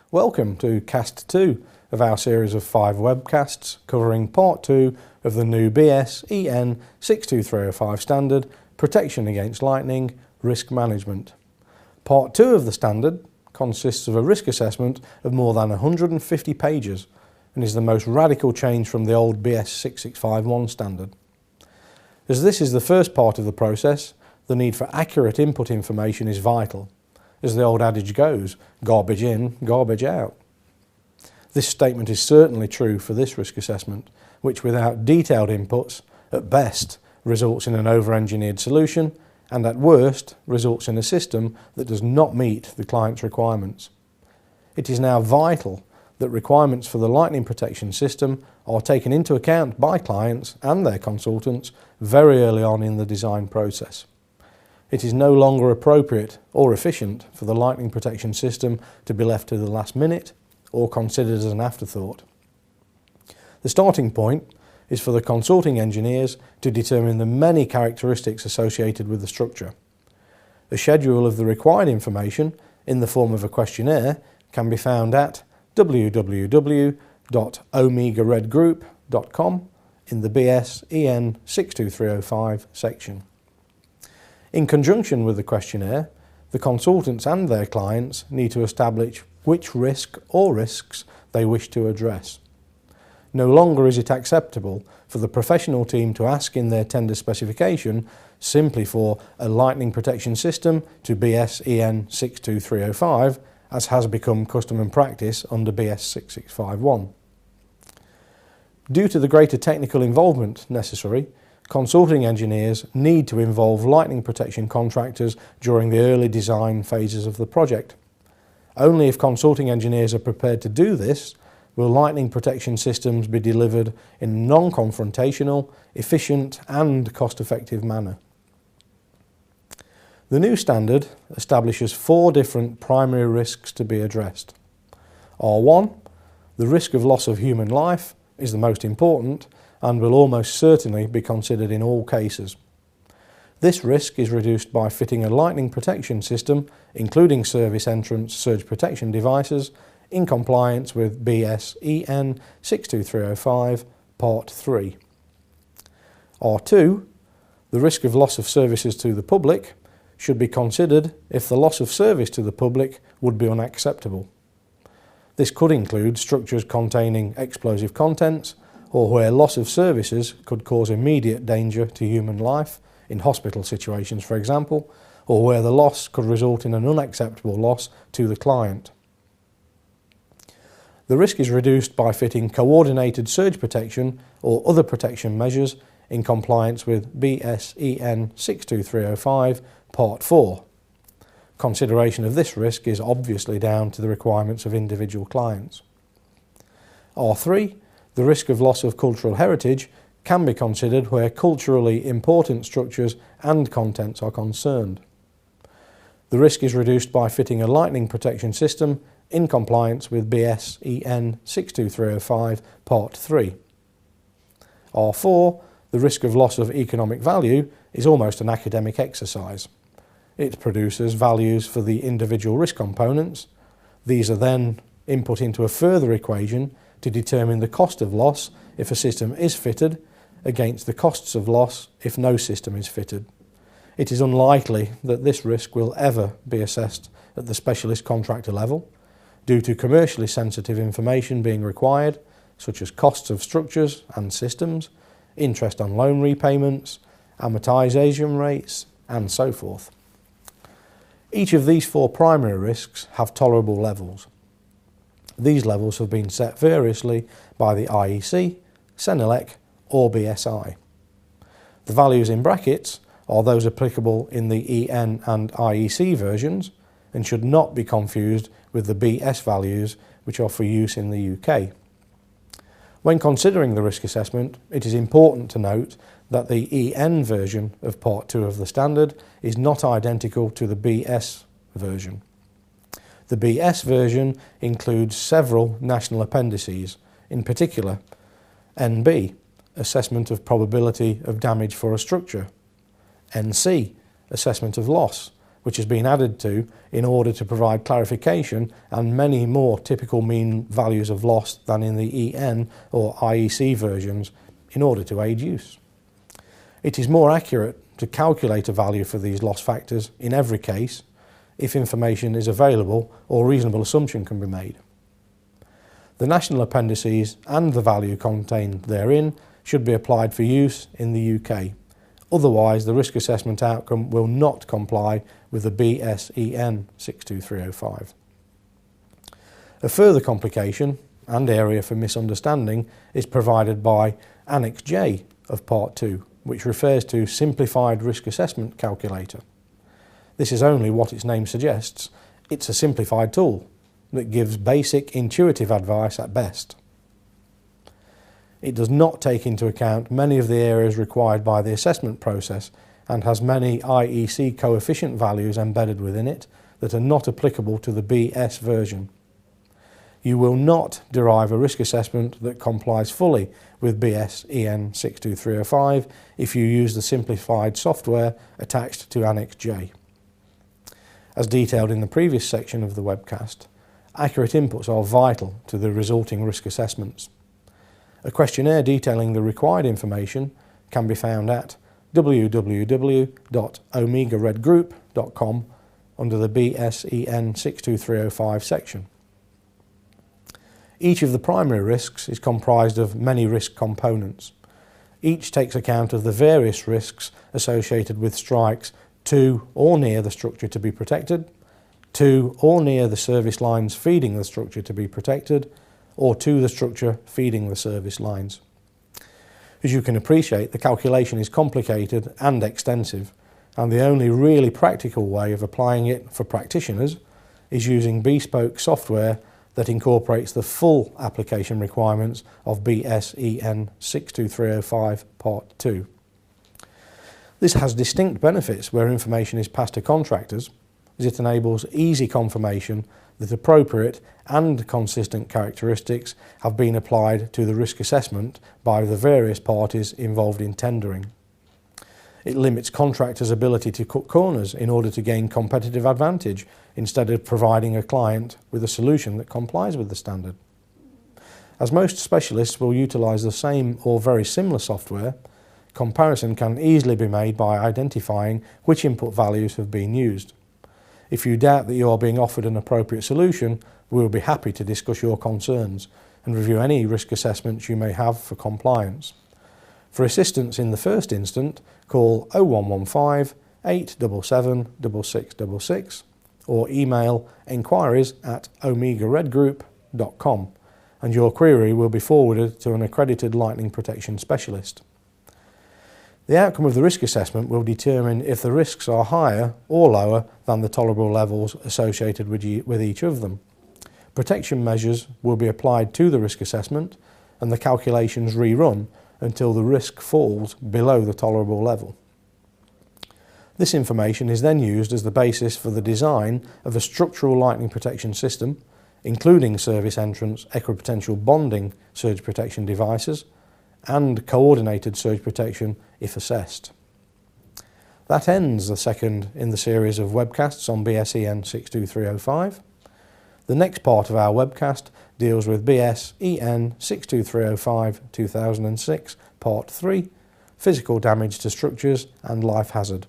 Welcome to Cast 2 of our series of 5 webcasts covering Part 2 of the new BS EN 62305 standard, Protection Against Lightning, Risk Management. Part 2 of the standard consists of a risk assessment of more than 150 pages and is the most radical change from the old BS 6651 standard. As this is the first part of the process, the need for accurate input information is vital. As the old adage goes, garbage in, garbage out. This statement is certainly true for this risk assessment, which without detailed inputs, at best results in an over-engineered solution and at worst results in a system that does not meet the client's requirements. It is now vital that requirements for the lightning protection system are taken into account by clients and their consultants very early on in the design process. It is no longer appropriate or efficient for the lightning protection system to be left to the last minute or considered as an afterthought. The starting point is for the consulting engineers to determine the many characteristics associated with the structure. A schedule of the required information in the form of a questionnaire can be found at www.omegaredgroup.com in the BS EN 62305 section. In conjunction with the questionnaire, the consultants and their clients need to establish which risk or risks they wish to address. No longer is it acceptable for the professional team to ask in their tender specification simply for a lightning protection system to BS EN 62305, as has become custom and practice under BS 6651. Due to the greater technical involvement necessary, consulting engineers need to involve lightning protection contractors during the early design phases of the project. Only if consulting engineers are prepared to do this will lightning protection systems be delivered in a non-confrontational, efficient and cost-effective manner. The new standard establishes 4 different primary risks to be addressed. R1, the risk of loss of human life, is the most important and will almost certainly be considered in all cases. This risk is reduced by fitting a lightning protection system, including service entrance surge protection devices, in compliance with BS EN 62305 Part 3. R2, the risk of loss of services to the public, should be considered if the loss of service to the public would be unacceptable. This could include structures containing explosive contents, or where loss of services could cause immediate danger to human life, in hospital situations for example, or where the loss could result in an unacceptable loss to the client. The risk is reduced by fitting coordinated surge protection or other protection measures in compliance with BS EN 62305 Part 4. Consideration of this risk is obviously down to the requirements of individual clients. R3, the risk of loss of cultural heritage can be considered where culturally important structures and contents are concerned. The risk is reduced by fitting a lightning protection system in compliance with BS EN 62305 Part 3. R4, the risk of loss of economic value is almost an academic exercise. It produces values for the individual risk components. These are then input into a further equation to determine the cost of loss if a system is fitted against the costs of loss if no system is fitted. It is unlikely that this risk will ever be assessed at the specialist contractor level due to commercially sensitive information being required, such as costs of structures and systems, interest on loan repayments, amortization rates, and so forth. Each of these 4 primary risks have tolerable levels. These levels have been set variously by the IEC, CENELEC or BSI. The values in brackets are those applicable in the EN and IEC versions and should not be confused with the BS values which are for use in the UK. When considering the risk assessment, it is important to note that the EN version of Part 2 of the standard is not identical to the BS version. The BS version includes several national appendices, in particular NB, Assessment of Probability of Damage for a Structure, NC, Assessment of Loss, which has been added to in order to provide clarification and many more typical mean values of loss than in the EN or IEC versions in order to aid use. It is more accurate to calculate a value for these loss factors in every case if information is available or reasonable assumption can be made. The national appendices and the value contained therein should be applied for use in the UK. Otherwise, the risk assessment outcome will not comply with the BSEN 62305. A further complication and area for misunderstanding is provided by Annex J of Part 2, which refers to Simplified Risk Assessment Calculator. This is only what its name suggests. It's a simplified tool that gives basic intuitive advice at best. It does not take into account many of the areas required by the assessment process and has many IEC coefficient values embedded within it that are not applicable to the BS version. You will not derive a risk assessment that complies fully with BSEN 62305 if you use the simplified software attached to Annex J. As detailed in the previous section of the webcast, accurate inputs are vital to the resulting risk assessments. A questionnaire detailing the required information can be found at www.omegaredgroup.com under the BSEN 62305 section. Each of the primary risks is comprised of many risk components. Each takes account of the various risks associated with strikes to or near the structure to be protected, to or near the service lines feeding the structure to be protected, or to the structure feeding the service lines. As you can appreciate, the calculation is complicated and extensive, and the only really practical way of applying it for practitioners is using bespoke software that incorporates the full application requirements of BSEN 62305 Part 2. This has distinct benefits where information is passed to contractors, as it enables easy confirmation that appropriate and consistent characteristics have been applied to the risk assessment by the various parties involved in tendering. It limits contractors' ability to cut corners in order to gain competitive advantage instead of providing a client with a solution that complies with the standard. As most specialists will utilise the same or very similar software, comparison can easily be made by identifying which input values have been used. If you doubt that you are being offered an appropriate solution, we will be happy to discuss your concerns and review any risk assessments you may have for compliance. For assistance in the first instance, call 0115 877 6666 or email enquiries@omegaredgroup.com and your query will be forwarded to an accredited lightning protection specialist. The outcome of the risk assessment will determine if the risks are higher or lower than the tolerable levels associated with each of them. Protection measures will be applied to the risk assessment and the calculations rerun until the risk falls below the tolerable level. This information is then used as the basis for the design of a structural lightning protection system, including service entrance, equipotential bonding surge protection devices, and coordinated surge protection if assessed. That ends the second in the series of webcasts on BSEN 62305. The next part of our webcast deals with BSEN 62305 2006 Part 3, Physical Damage to Structures and Life Hazard.